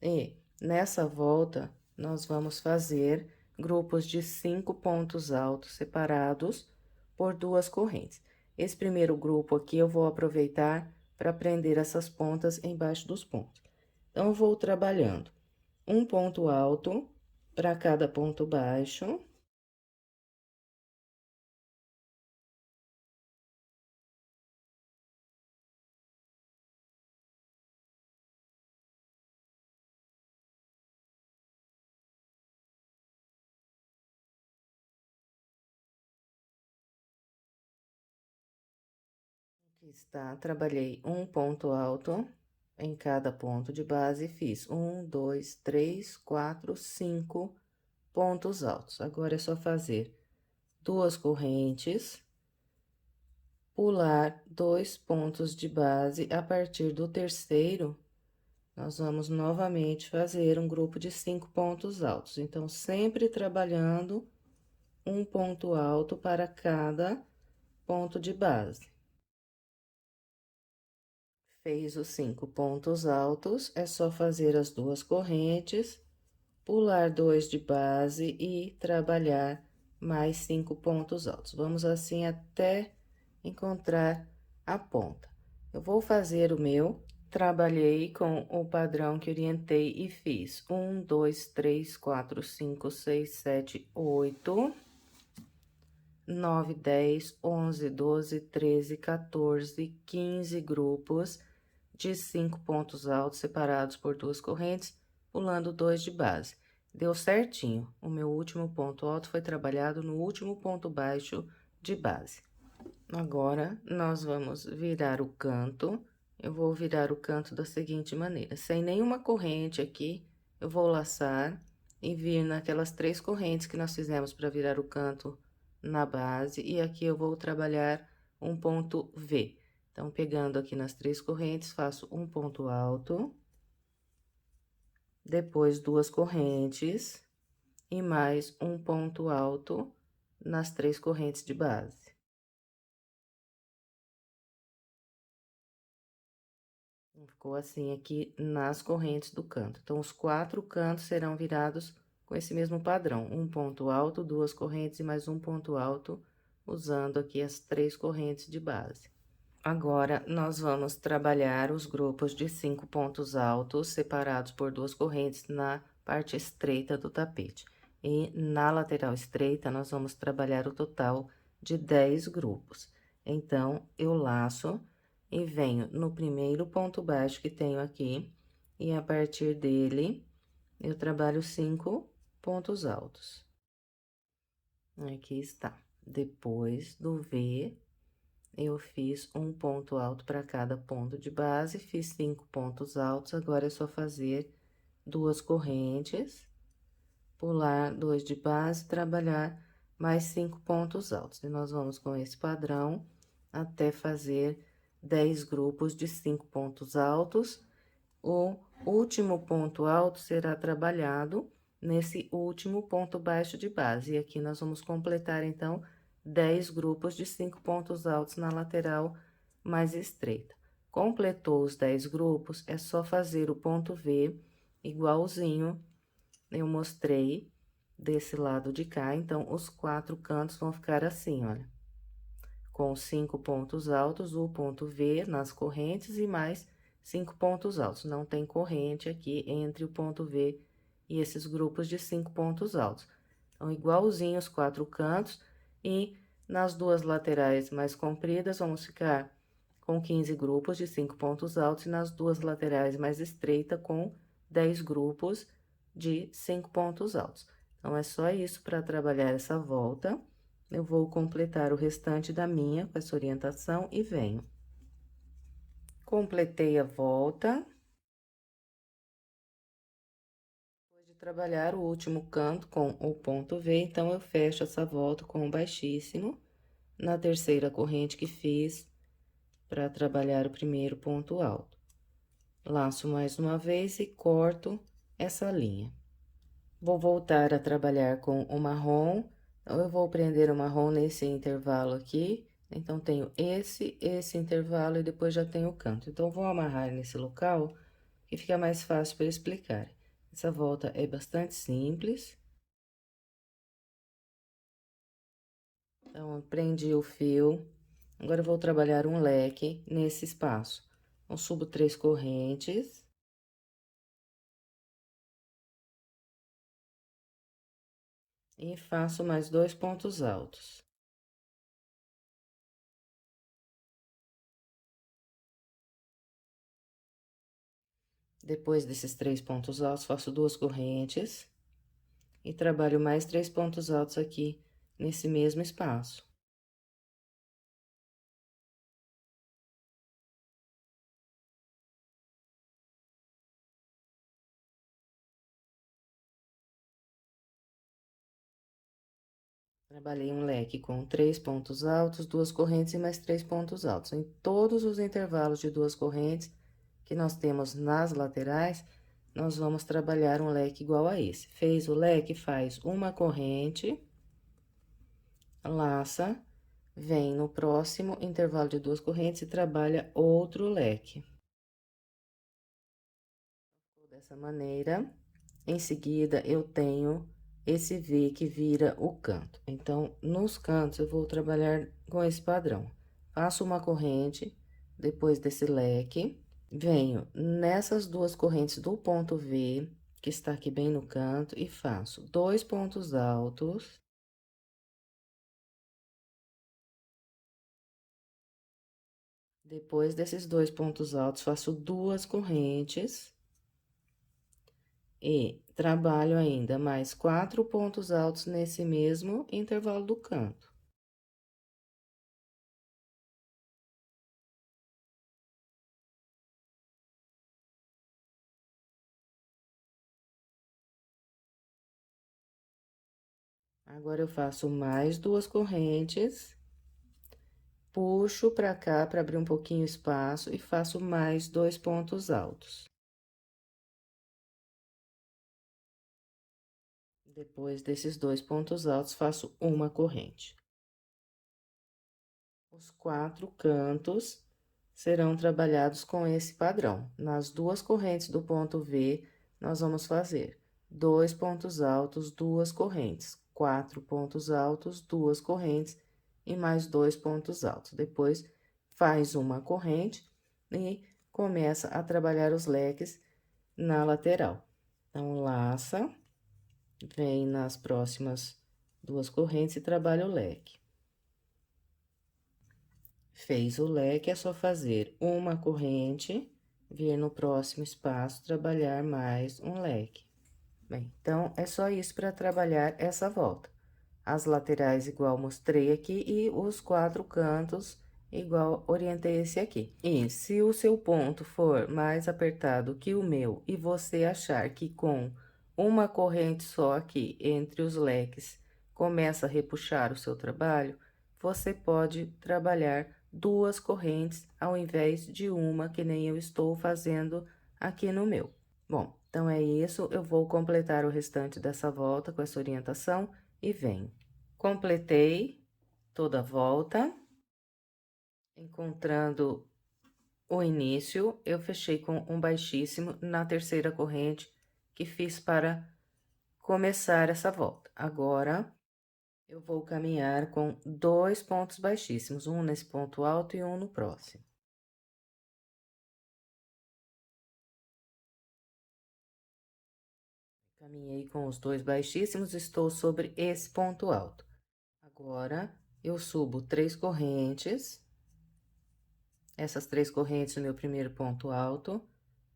E nessa volta, nós vamos fazer grupos de 5 pontos altos separados por 2 correntes. Esse primeiro grupo aqui eu vou aproveitar para prender essas pontas embaixo dos pontos. Então, eu vou trabalhando um ponto alto para cada ponto baixo. Está, trabalhei um ponto alto em cada ponto de base e fiz 1, 2, 3, 4, 5 pontos altos. Agora é só fazer 2 correntes, pular 2 pontos de base. A partir do terceiro, nós vamos novamente fazer um grupo de 5 pontos altos. Então, sempre trabalhando um ponto alto para cada ponto de base. Fez os 5 pontos altos, é só fazer as 2 correntes, pular 2 de base e trabalhar mais 5 pontos altos. Vamos assim até encontrar a ponta. Eu vou fazer o meu, trabalhei com o padrão que orientei e fiz 1, 2, 3, 4, 5, 6, 7, 8, 9, 10, 11, 12, 13, 14, 15 grupos de 5 pontos altos separados por 2 correntes, pulando 2 de base. Deu certinho. O meu último ponto alto foi trabalhado no último ponto baixo de base. Agora, nós vamos virar o canto. Eu vou virar o canto da seguinte maneira: sem nenhuma corrente aqui, eu vou laçar e vir naquelas 3 correntes que nós fizemos para virar o canto na base, e aqui eu vou trabalhar um ponto V. Então, pegando aqui nas 3 correntes, faço um ponto alto, depois 2 correntes e mais um ponto alto nas 3 correntes de base. Ficou assim aqui nas correntes do canto. Então, os 4 cantos serão virados com esse mesmo padrão: um ponto alto, 2 correntes e mais um ponto alto, usando aqui as 3 correntes de base. Agora, nós vamos trabalhar os grupos de 5 pontos altos, separados por 2 correntes na parte estreita do tapete. E na lateral estreita, nós vamos trabalhar o total de 10 grupos. Então, eu laço e venho no primeiro ponto baixo que tenho aqui, e a partir dele, eu trabalho 5 pontos altos. Aqui está. Depois do V, eu fiz um ponto alto para cada ponto de base, fiz 5 pontos altos. Agora é só fazer 2 correntes, pular 2 de base, trabalhar mais 5 pontos altos. E nós vamos com esse padrão até fazer 10 grupos de 5 pontos altos. O último ponto alto será trabalhado nesse último ponto baixo de base. E aqui nós vamos completar, então, 10 grupos de 5 pontos altos na lateral mais estreita. Completou os 10 grupos, é só fazer o ponto V igualzinho eu mostrei desse lado de cá. Então, os 4 cantos vão ficar assim, olha, com 5 pontos altos, o ponto V nas correntes e mais 5 pontos altos. Não tem corrente aqui entre o ponto V e esses grupos de 5 pontos altos. Então, igualzinho os 4 cantos, e nas 2 laterais mais compridas, vamos ficar com 15 grupos de 5 pontos altos, e nas 2 laterais mais estreitas, com 10 grupos de 5 pontos altos. Então, é só isso para trabalhar essa volta. Eu vou completar o restante da minha com essa orientação e venho. Completei a volta. Depois de trabalhar o último canto com o ponto V, então, eu fecho essa volta com o baixíssimo na terceira corrente que fiz para trabalhar o primeiro ponto alto. Laço mais uma vez e corto essa linha. Vou voltar a trabalhar com o marrom. Então, eu vou prender o marrom nesse intervalo aqui. Então, tenho esse intervalo e depois já tenho o canto. Então, vou amarrar nesse local que fica mais fácil para explicar. Essa volta é bastante simples. Então, prendi o fio. Agora, eu vou trabalhar um leque nesse espaço. Então, subo 3 correntes. E faço mais 2 pontos altos. Depois desses 3 pontos altos, faço 2 correntes e trabalho mais 3 pontos altos aqui nesse mesmo espaço. Trabalhei um leque com 3 pontos altos, 2 correntes e mais 3 pontos altos. Em todos os intervalos de 2 correntes que nós temos nas laterais, nós vamos trabalhar um leque igual a esse. Fez o leque, faz uma corrente, laça, vem no próximo intervalo de 2 correntes e trabalha outro leque. Dessa maneira, em seguida, eu tenho esse V que vira o canto. Então, nos cantos, eu vou trabalhar com esse padrão. Faço uma corrente, depois desse leque, venho nessas duas correntes do ponto V, que está aqui bem no canto, e faço 2 pontos altos. Depois desses 2 pontos altos, faço 2 correntes. E trabalho ainda mais 4 pontos altos nesse mesmo intervalo do canto. Agora, eu faço mais 2 correntes, puxo pra cá para abrir um pouquinho espaço e faço mais 2 pontos altos. Depois desses 2 pontos altos, faço uma corrente. Os 4 cantos serão trabalhados com esse padrão. Nas 2 correntes do ponto V, nós vamos fazer 2 pontos altos, 2 correntes, 4 pontos altos, 2 correntes e mais 2 pontos altos. Depois, faz uma corrente e começa a trabalhar os leques na lateral. Então, laça, vem nas próximas 2 correntes e trabalha o leque. Fez o leque, é só fazer uma corrente, vir no próximo espaço, trabalhar mais um leque. Bem, então, é só isso para trabalhar essa volta. As laterais, igual mostrei aqui, e os 4 cantos, igual orientei esse aqui. E se o seu ponto for mais apertado que o meu, e você achar que com uma corrente só aqui, entre os leques, começa a repuxar o seu trabalho, você pode trabalhar 2 correntes ao invés de uma, que nem eu estou fazendo aqui no meu. Bom, então é isso, eu vou completar o restante dessa volta com essa orientação e venho. Completei toda a volta, encontrando o início, eu fechei com um baixíssimo na terceira corrente que fiz para começar essa volta. Agora, eu vou caminhar com 2 pontos baixíssimos, um nesse ponto alto e um no próximo. Caminhei com os 2 baixíssimos, estou sobre esse ponto alto. Agora, eu subo 3 correntes, essas 3 correntes no meu primeiro ponto alto,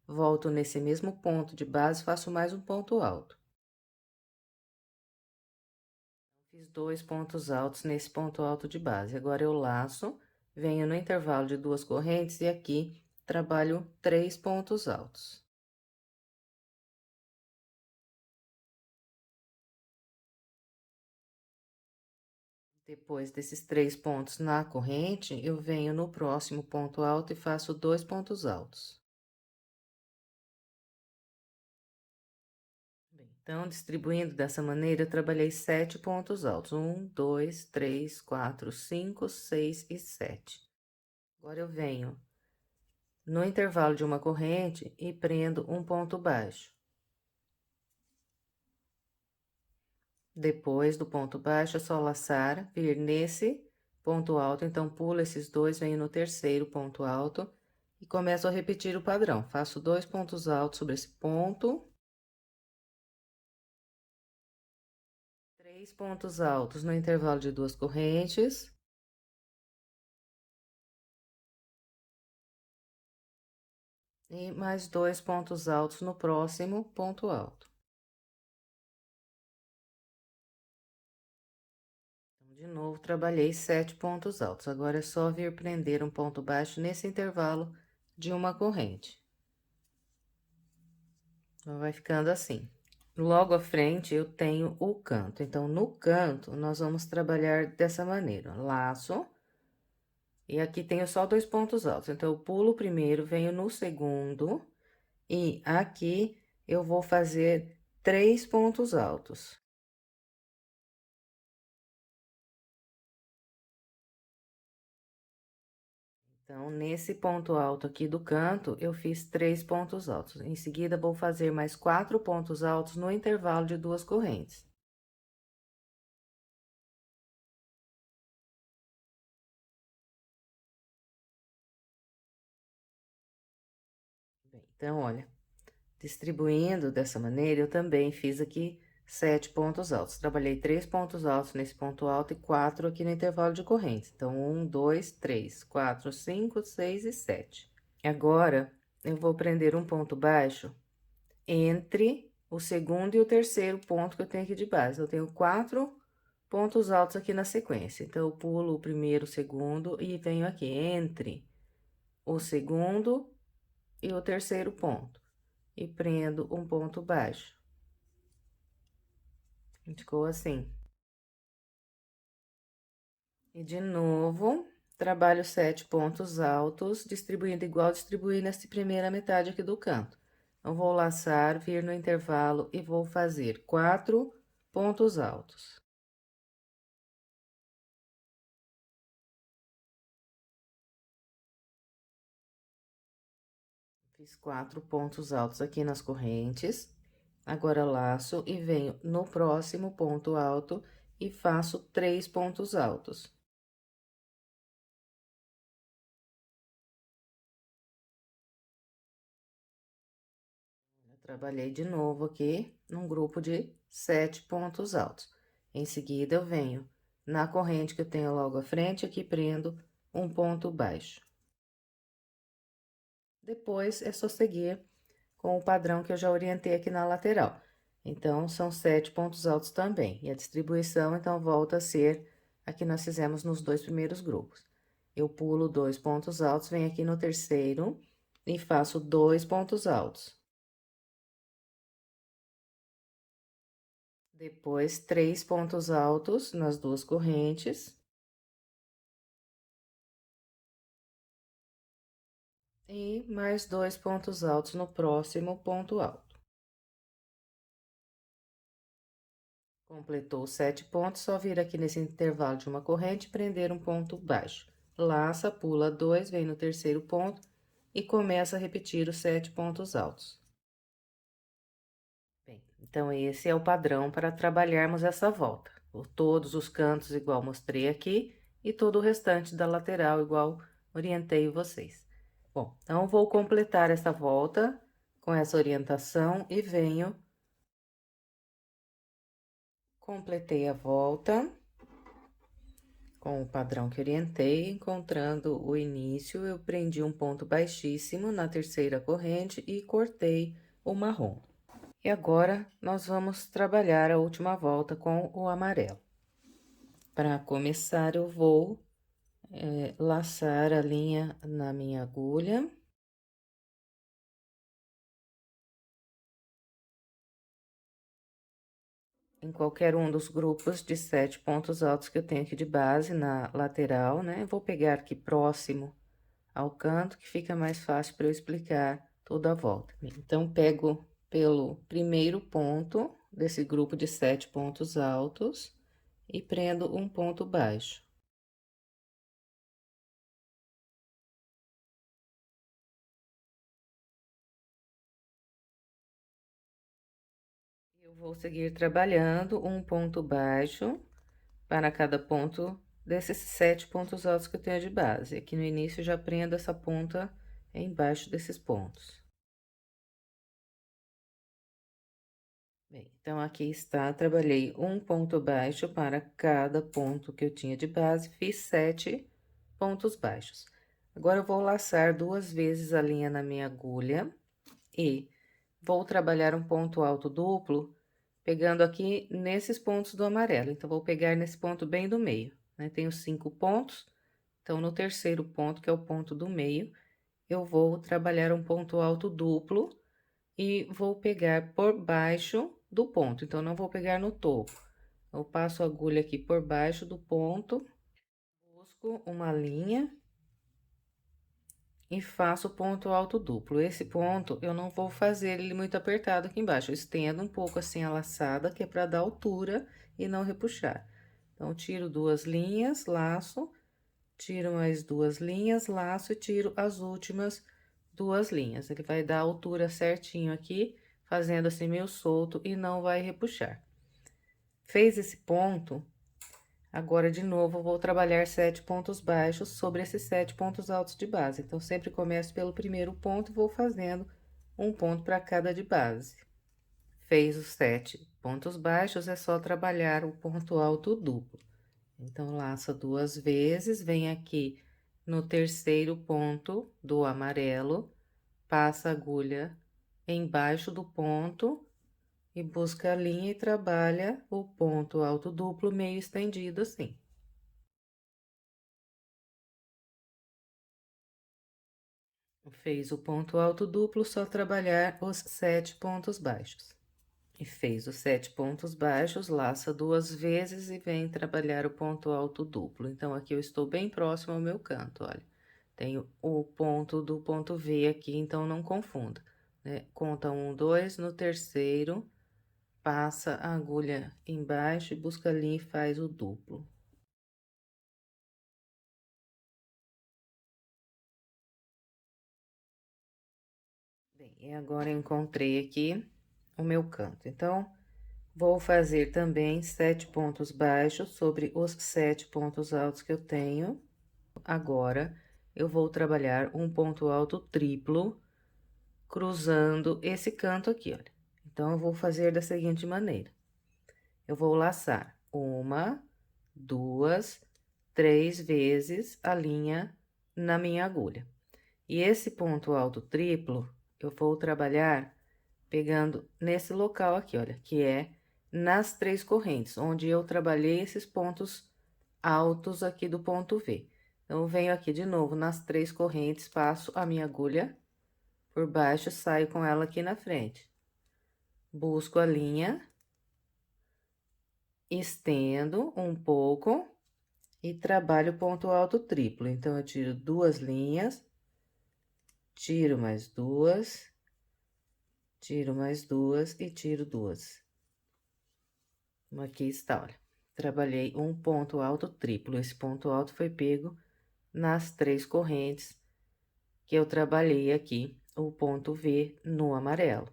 volto nesse mesmo ponto de base, faço mais um ponto alto. Fiz 2 pontos altos nesse ponto alto de base. Agora, eu laço, venho no intervalo de 2 correntes e aqui trabalho 3 pontos altos. Depois desses 3 pontos na corrente, eu venho no próximo ponto alto e faço 2 pontos altos. Bem, então, distribuindo dessa maneira, eu trabalhei 7 pontos altos. 1, 2, 3, 4, 5, 6 e 7. Agora, eu venho no intervalo de uma corrente e prendo um ponto baixo. Depois do ponto baixo, é só laçar, vir nesse ponto alto, então, pulo esses 2, venho no terceiro ponto alto e começo a repetir o padrão. Faço 2 pontos altos sobre esse ponto. 3 pontos altos no intervalo de 2 correntes. E mais 2 pontos altos no próximo ponto alto. Então, de novo, trabalhei 7 pontos altos. Agora, é só vir prender um ponto baixo nesse intervalo de uma corrente. Então, vai ficando assim. Logo à frente, eu tenho o canto. Então, no canto, nós vamos trabalhar dessa maneira: laço. E aqui tenho só 2 pontos altos, então, eu pulo o primeiro, venho no segundo, e aqui eu vou fazer 3 pontos altos. Então, nesse ponto alto aqui do canto, eu fiz 3 pontos altos. Em seguida, vou fazer mais 4 pontos altos no intervalo de 2 correntes. Bem, então, olha, distribuindo dessa maneira, eu também fiz aqui 7 pontos altos. Trabalhei 3 pontos altos nesse ponto alto e 4 aqui no intervalo de correntes. Então, 1, 2, 3, 4, 5, 6 e 7. Agora, eu vou prender um ponto baixo entre o segundo e o terceiro ponto que eu tenho aqui de base. Eu tenho 4 pontos altos aqui na sequência. Então, eu pulo o primeiro, o segundo e venho aqui entre o segundo e o terceiro ponto. E prendo um ponto baixo. Ficou assim. E de novo, trabalho 7 pontos altos, distribuindo igual distribuí nessa primeira metade aqui do canto. Então, vou laçar, vir no intervalo e vou fazer 4 pontos altos. Fiz 4 pontos altos aqui nas correntes. Agora, laço e venho no próximo ponto alto e faço 3 pontos altos. Eu trabalhei de novo aqui num grupo de 7 pontos altos. Em seguida, eu venho na corrente que eu tenho logo à frente, aqui prendo um ponto baixo. Depois, é só seguir com o padrão que eu já orientei aqui na lateral. Então, são 7 pontos altos também. E a distribuição, então, volta a ser a que nós fizemos nos 2 primeiros grupos. Eu pulo 2 pontos altos, venho aqui no terceiro e faço 2 pontos altos. Depois, 3 pontos altos nas 2 correntes. E mais 2 pontos altos no próximo ponto alto. Completou 7 pontos, só vir aqui nesse intervalo de uma corrente e prender um ponto baixo. Laça, pula 2, vem no terceiro ponto e começa a repetir os 7 pontos altos. Bem, então, esse é o padrão para trabalharmos essa volta. Todos os cantos igual mostrei aqui e todo o restante da lateral igual orientei vocês. Bom, então, vou completar essa volta com essa orientação e venho. Completei a volta com o padrão que orientei, encontrando o início, eu prendi um ponto baixíssimo na terceira corrente e cortei o marrom. E agora, nós vamos trabalhar a última volta com o amarelo. Para começar, eu vou laçar a linha na minha agulha. Em qualquer um dos grupos de 7 pontos altos que eu tenho aqui de base na lateral, né? Vou pegar aqui próximo ao canto, que fica mais fácil para eu explicar toda a volta. Então, pego pelo primeiro ponto desse grupo de 7 pontos altos e prendo um ponto baixo. Eu vou seguir trabalhando um ponto baixo para cada ponto desses 7 pontos altos que eu tenho de base. Aqui no início, eu já prendo essa ponta embaixo desses pontos. Bem, então, aqui está, trabalhei um ponto baixo para cada ponto que eu tinha de base, fiz 7 pontos baixos. Agora, eu vou laçar 2 vezes a linha na minha agulha e vou trabalhar um ponto alto duplo, pegando aqui nesses pontos do amarelo. Então, vou pegar nesse ponto bem do meio, né? Tenho 5 pontos, então, no terceiro ponto, que é o ponto do meio, eu vou trabalhar um ponto alto duplo e vou pegar por baixo do ponto, então não vou pegar no topo. Eu passo a agulha aqui por baixo do ponto, busco uma linha e faço ponto alto duplo. Esse ponto eu não vou fazer ele muito apertado aqui embaixo, eu estendo um pouco assim a laçada, que é para dar altura e não repuxar. Então, tiro 2 linhas, laço, tiro mais 2 linhas, laço e tiro as últimas 2 linhas. Ele vai dar a altura certinho aqui, fazendo assim meio solto e não vai repuxar. Fez esse ponto, agora de novo eu vou trabalhar 7 pontos baixos sobre esses 7 pontos altos de base. Então, sempre começo pelo primeiro ponto e vou fazendo um ponto para cada de base. Fez os 7 pontos baixos, é só trabalhar o ponto alto duplo. Então, laça 2 vezes, vem aqui no terceiro ponto do amarelo, passa a agulha embaixo do ponto e busca a linha e trabalha o ponto alto duplo meio estendido assim. Fez o ponto alto duplo, só trabalhar os 7 pontos baixos. E fez os 7 pontos baixos, laça 2 vezes e vem trabalhar o ponto alto duplo. Então, aqui eu estou bem próximo ao meu canto, olha. Tenho o ponto do ponto V aqui, então não confunda, né? Conta 1, 2, no terceiro, passa a agulha embaixo e busca a linha e faz o duplo. Bem, e agora encontrei aqui o meu canto. Então, vou fazer também 7 pontos baixos sobre os 7 pontos altos que eu tenho. Agora, eu vou trabalhar um ponto alto triplo, cruzando esse canto aqui, olha. Então, eu vou fazer da seguinte maneira. Eu vou laçar 1, 2, 3 vezes a linha na minha agulha. E esse ponto alto triplo, eu vou trabalhar pegando nesse local aqui, olha, que é nas 3 correntes, onde eu trabalhei esses pontos altos aqui do ponto V. Então, eu venho aqui de novo nas 3 correntes, passo a minha agulha por baixo, saio com ela aqui na frente. Busco a linha, estendo um pouco e trabalho ponto alto triplo. Então, eu tiro 2 linhas, tiro mais 2, tiro mais 2 e tiro 2. Aqui está, olha. Trabalhei um ponto alto triplo. Esse ponto alto foi pego nas 3 correntes que eu trabalhei aqui, o ponto V no amarelo.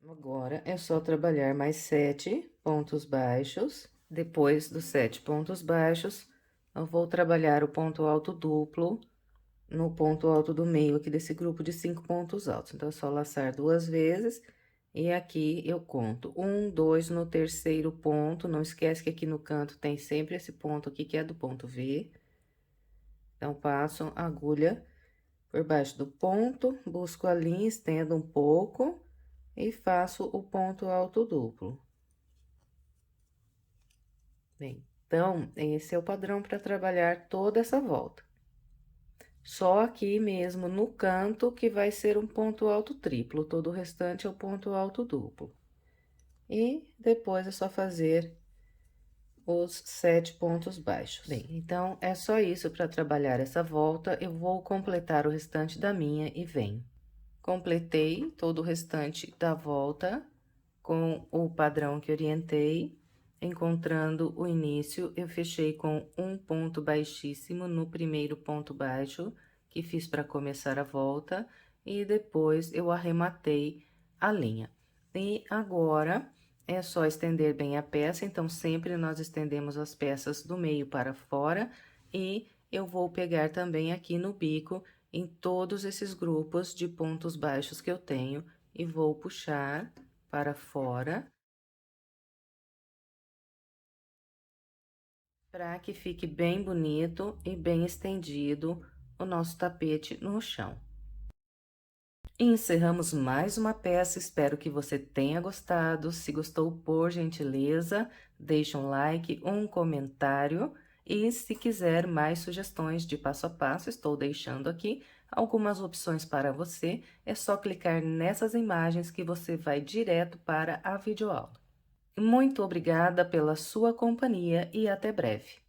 Agora, é só trabalhar mais 7 pontos baixos. Depois dos 7 pontos baixos, eu vou trabalhar o ponto alto duplo no ponto alto do meio aqui desse grupo de 5 pontos altos. Então, é só laçar 2 vezes e aqui eu conto 1, 2 no terceiro ponto. Não esquece que aqui no canto tem sempre esse ponto aqui que é do ponto V. Então, passo a agulha por baixo do ponto, busco a linha, estendo um pouco e faço o ponto alto duplo. Bem, então, esse é o padrão para trabalhar toda essa volta. Só aqui mesmo no canto que vai ser um ponto alto triplo, todo o restante é o ponto alto duplo. E depois é só fazer os 7 pontos baixos. Bem, então, é só isso para trabalhar essa volta. Eu vou completar o restante da minha e venho. Completei todo o restante da volta com o padrão que orientei. Encontrando o início, eu fechei com um ponto baixíssimo no primeiro ponto baixo que fiz para começar a volta e depois eu arrematei a linha. E agora é só estender bem a peça, então sempre nós estendemos as peças do meio para fora e eu vou pegar também aqui no bico em todos esses grupos de pontos baixos que eu tenho e vou puxar para fora para que fique bem bonito e bem estendido o nosso tapete no chão. E encerramos mais uma peça, espero que você tenha gostado. Se gostou, por gentileza, deixe um like, um comentário E se quiser mais sugestões de passo a passo, estou deixando aqui algumas opções para você. É só clicar nessas imagens que você vai direto para a videoaula. Muito obrigada pela sua companhia e até breve.